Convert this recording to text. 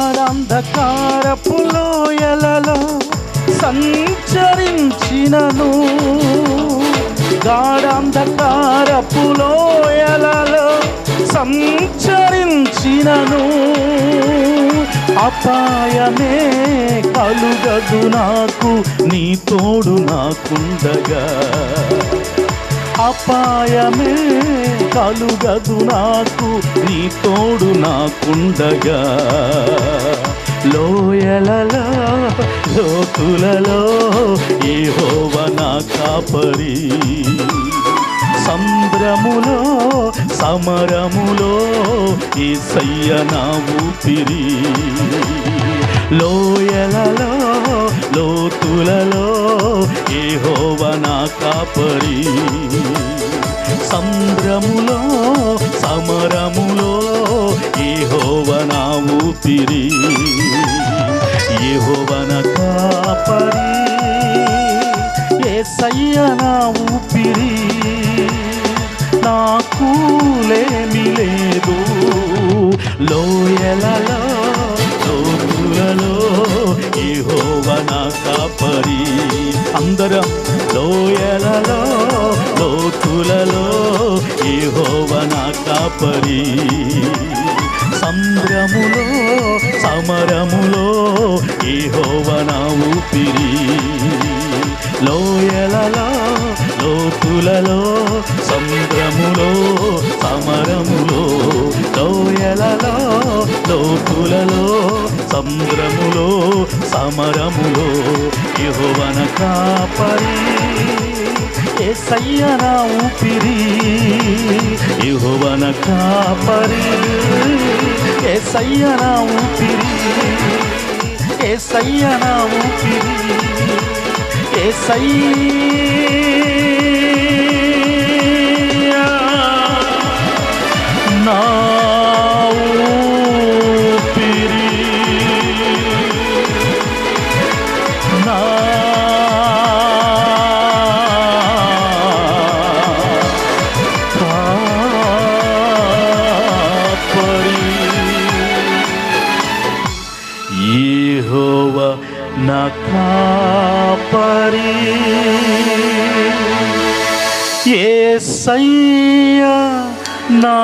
గాఢాంధకారపు లోయలలో సంచరించినను, గాఢాంధకారపు లోయలలో సంచరించినను, అపాయమే కలుగదు నాకు నీ తోడు నాకుండగా. అపాయమే కలుగదు నాకు నీ తోడు నాకుండగా. లోయలలో లోతులలో యెహోవా నా కాపరి, సంద్రములో సమరములో యేసయ్య నా ఊపిరి. లోయలలో లోతులలో యెహోవా నా కాపరి, సంద్రములో సమరములో యెహోవా నా ఊపిరి. యెహోవా నా కాపరి, యేసయ్య నా ఊపిరి. నాకు లేమి లేదు. లోయలలో లోతులలో యెహోవా నా కాపరి. అందరం లోయలలో లోతులలో యెహోవా నా కాపరి, సంద్రములో సమరములో యెహోవా నా ఊపిరి. లోయలలో లోతులలో సంద్రములో సమరములో, లోయలలో లోతులలో సంద్రములో సమరములో యెహోవా నా కాపరి, యేసయ్య నా ఊపిరి. యెహోవా నా కాపరి, యేసయ్య నా ఊపిరి, యేసయ్య నా ఊపిరి, యేసయ్య నా ఊపిరి. నా కాపరి. యెహోవా నా కాపరి, యేసయ్య నా